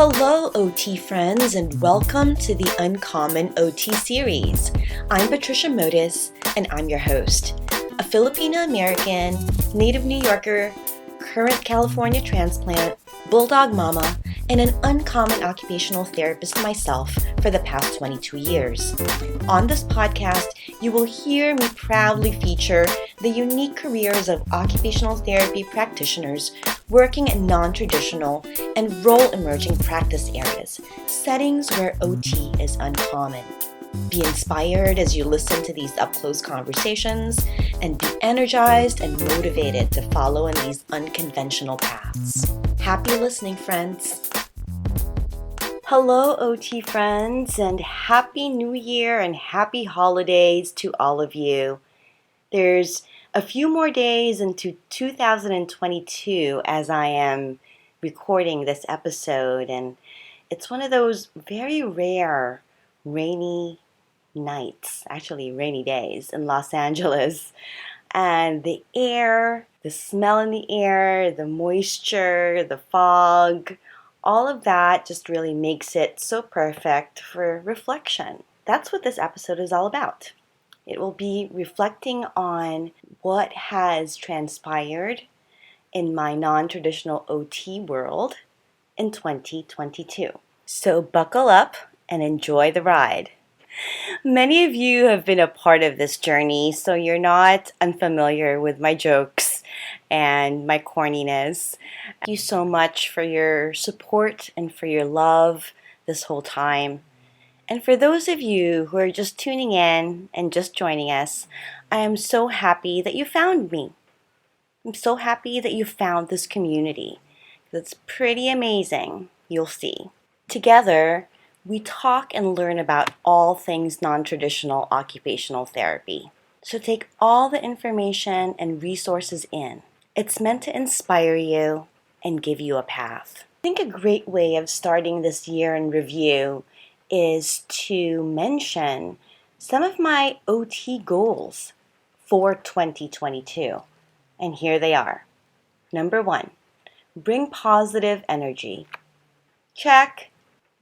Hello, OT friends, and welcome to the Uncommon OT series. I'm Patricia Motus, and I'm your host. A Filipino-American, native New Yorker, current California transplant, bulldog mama, and an uncommon occupational therapist myself for the past 22 years. On this podcast, you will hear me proudly feature the unique careers of occupational therapy practitioners working in non-traditional and role-emerging practice areas, settings where OT is uncommon. Be inspired as you listen to these up-close conversations and be energized and motivated to follow in these unconventional paths. Happy listening, friends. Hello, OT friends, and Happy New Year and Happy Holidays to all of you. There's a few more days into 2022 as I am recording this episode, and it's one of those very rare rainy nights, actually rainy days in Los Angeles. And the air, the smell in the air, the moisture, the fog, all of that just really makes it so perfect for reflection. That's what this episode is all about. It will be reflecting on what has transpired in my non-traditional OT world in 2022. So buckle up and enjoy the ride. Many of you have been a part of this journey, so you're not unfamiliar with my jokes and my corniness. Thank you so much for your support and for your love this whole time. And for those of you who are just tuning in and just joining us, I am so happy that you found me. I'm so happy that you found this community. It's pretty amazing, you'll see. Together, we talk and learn about all things non-traditional occupational therapy. So take all the information and resources in. It's meant to inspire you and give you a path. I think a great way of starting this year in review is to mention some of my OT goals for 2022. And here they are. Number 1, bring positive energy. Check.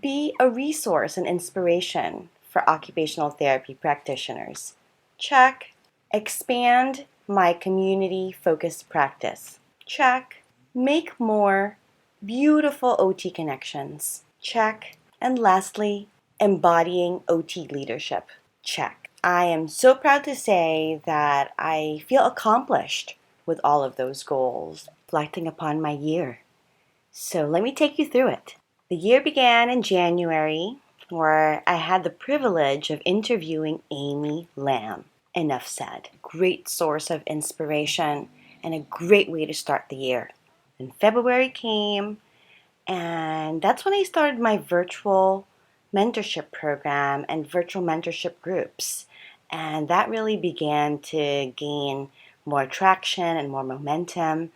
Be a resource and inspiration for occupational therapy practitioners. Check. Expand my community-focused practice. Check. Make more beautiful OT connections. Check. And lastly, embodying OT leadership. Check. I am so proud to say that I feel accomplished with all of those goals, reflecting upon my year. So let me take you through it. The year began in January, where I had the privilege of interviewing Amy Lamb. Enough said. Great source of inspiration and a great way to start the year. And February came, and that's when I started my virtual mentorship program and virtual mentorship groups. And that really began to gain more traction and more momentum.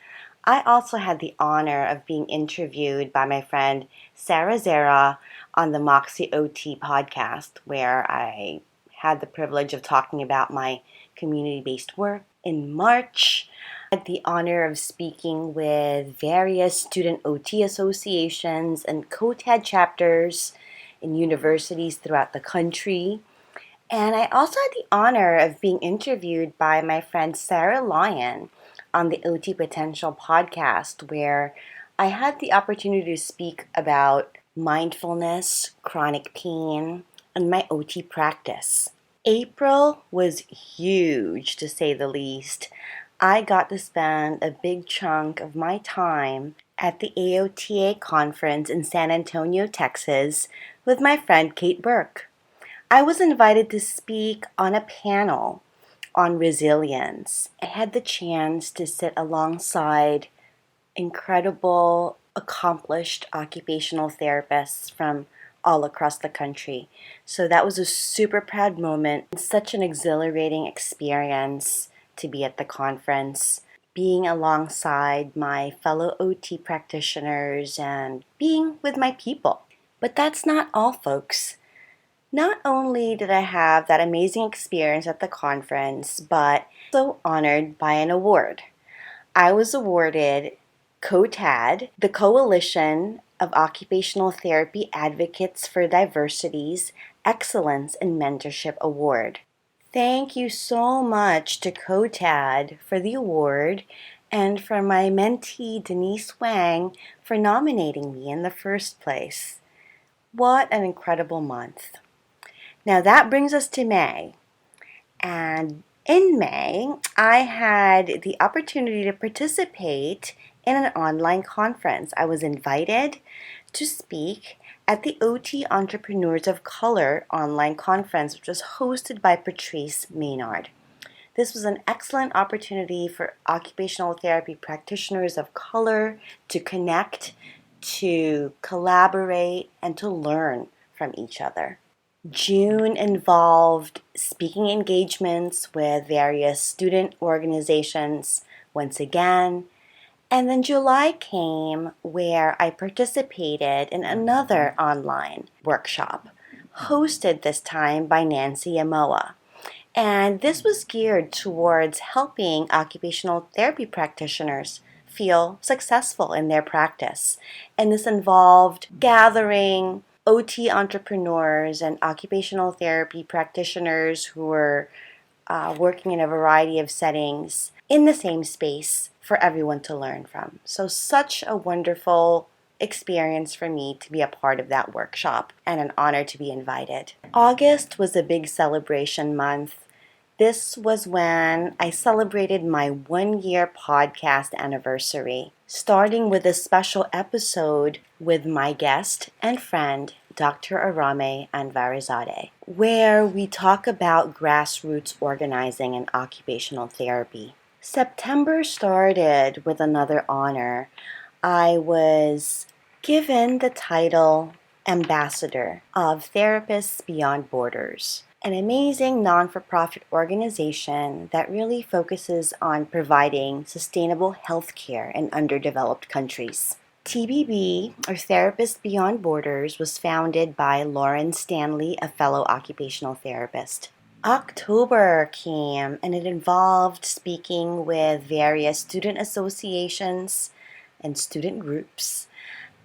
I also had the honor of being interviewed by my friend Sara Zera on the Moxie OT podcast, where I had the privilege of talking about my community-based work. In March, I had the honor of speaking with various student OT associations and co-TAD chapters in universities throughout the country. And I also had the honor of being interviewed by my friend Sara Lyon on the OT Potential podcast, where I had the opportunity to speak about mindfulness, chronic pain, and my OT practice. April was huge, to say the least. I got to spend a big chunk of my time at the AOTA conference in San Antonio, Texas, with my friend Kate Burke. I was invited to speak on a panel on resilience. I had the chance to sit alongside incredible, accomplished occupational therapists from all across the country. So that was a super proud moment, such an exhilarating experience to be at the conference, being alongside my fellow OT practitioners and being with my people. But that's not all, folks. Not only did I have that amazing experience at the conference, but also honored by an award. I was awarded COTAD, the Coalition of Occupational Therapy Advocates for Diversity's Excellence in Mentorship Award. Thank you so much to COTAD for the award and for my mentee Denise Wang for nominating me in the first place. What an incredible month. Now that brings us to May. And in May, I had the opportunity to participate in an online conference. I was invited to speak at the OT Entrepreneurs of Color online conference, which was hosted by Patricia Motus. This was an excellent opportunity for occupational therapy practitioners of color to connect, to collaborate, and to learn from each other. June involved speaking engagements with various student organizations once again. And then July came where I participated in another online workshop, hosted this time by Nancy Amoa. And this was geared towards helping occupational therapy practitioners feel successful in their practice. And this involved gathering OT entrepreneurs and occupational therapy practitioners who were working in a variety of settings in the same space for everyone to learn from. So such a wonderful experience for me to be a part of that workshop and an honor to be invited. August was a big celebration month. This was when I celebrated my 1-year podcast anniversary, starting with a special episode with my guest and friend, Dr. Arame Anvarizadeh, where we talk about grassroots organizing and occupational therapy. September started with another honor. I was given the title Ambassador of Therapists Beyond Borders, an amazing non-for-profit organization that really focuses on providing sustainable healthcare in underdeveloped countries. TBB, or Therapists Beyond Borders, was founded by Lauren Stanley, a fellow occupational therapist. October came and it involved speaking with various student associations and student groups.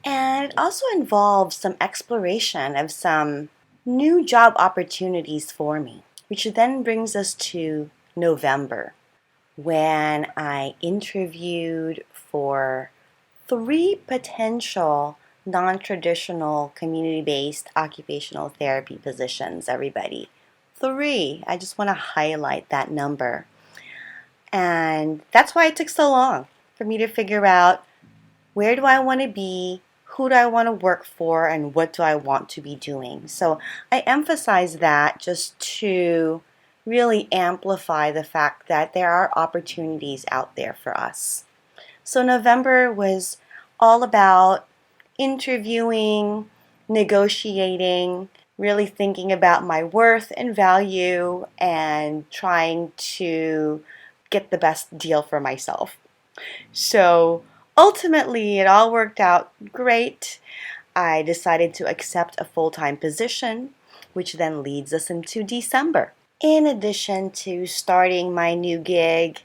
And it also involved some exploration of some new job opportunities for me, which then brings us to November, when I interviewed for 3 potential non-traditional community-based occupational therapy positions, everybody. 3. I just want to highlight that number. And that's why it took so long for me to figure out where do I want to be, who do I want to work for, and what do I want to be doing. So I emphasize that just to really amplify the fact that there are opportunities out there for us. So November was all about interviewing, negotiating, really thinking about my worth and value and trying to get the best deal for myself. So ultimately, it all worked out great. I decided to accept a full-time position, which then leads us into December. In addition to starting my new gig,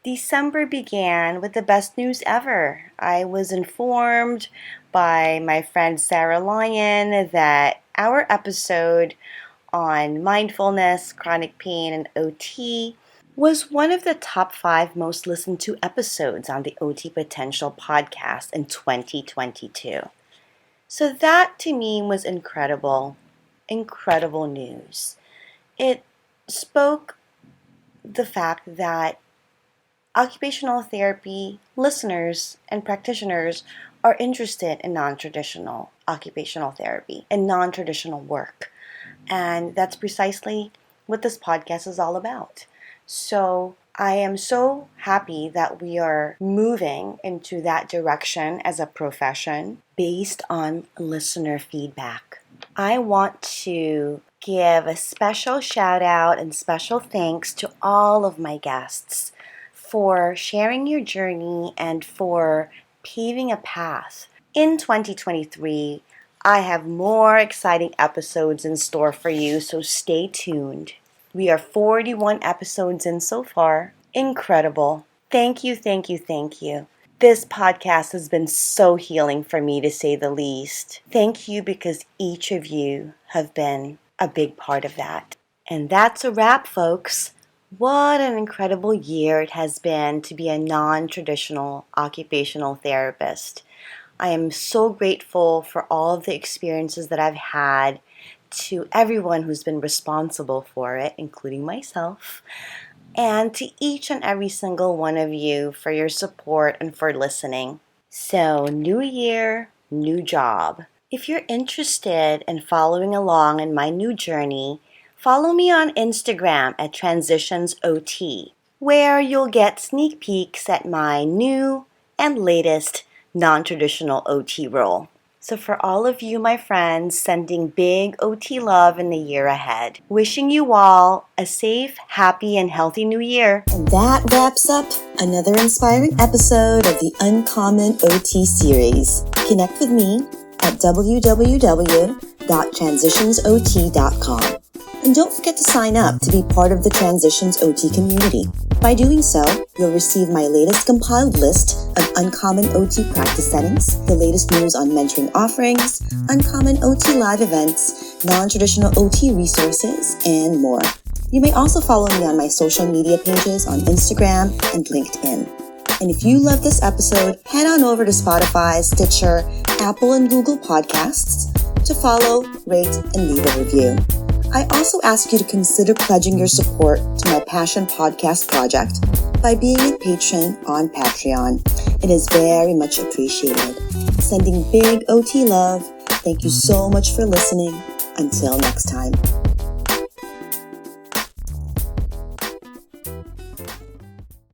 December began with the best news ever. I was informed by my friend Sara Lyon that our episode on mindfulness, chronic pain, and OT was one of the top 5 most listened to episodes on the OT Potential podcast in 2022. So that to me was incredible news. It spoke the fact that occupational therapy listeners and practitioners are interested in non-traditional occupational therapy and non-traditional work. And that's precisely what this podcast is all about. So I am so happy that we are moving into that direction as a profession based on listener feedback. I want to give a special shout out and special thanks to all of my guests for sharing your journey and for paving a path. In 2023, I have more exciting episodes in store for you, so stay tuned. We are 41 episodes in so far. Incredible. Thank you. This podcast has been so healing for me, to say the least. Thank you, because each of you have been a big part of that. And that's a wrap, folks. What an incredible year it has been to be a non-traditional occupational therapist. I am so grateful for all of the experiences that I've had, to everyone who's been responsible for it, including myself, and to each and every single one of you for your support and for listening. So, new year, new job. If you're interested in following along in my new journey, follow me on Instagram at TransitionsOT, where you'll get sneak peeks at my new and latest non-traditional OT role. So for all of you, my friends, sending big OT love in the year ahead. Wishing you all a safe, happy, and healthy new year. And that wraps up another inspiring episode of the Uncommon OT series. Connect with me at www.transitionsot.com. And don't forget to sign up to be part of the Transitions OT community. By doing so, you'll receive my latest compiled list of uncommon OT practice settings, the latest news on mentoring offerings, uncommon OT live events, non-traditional OT resources, and more. You may also follow me on my social media pages on Instagram and LinkedIn. And if you love this episode, head on over to Spotify, Stitcher, Apple, and Google Podcasts to follow, rate, and leave a review. I also ask you to consider pledging your support to my Passion Podcast project by being a patron on Patreon. It is very much appreciated. Sending big OT love. Thank you so much for listening. Until next time.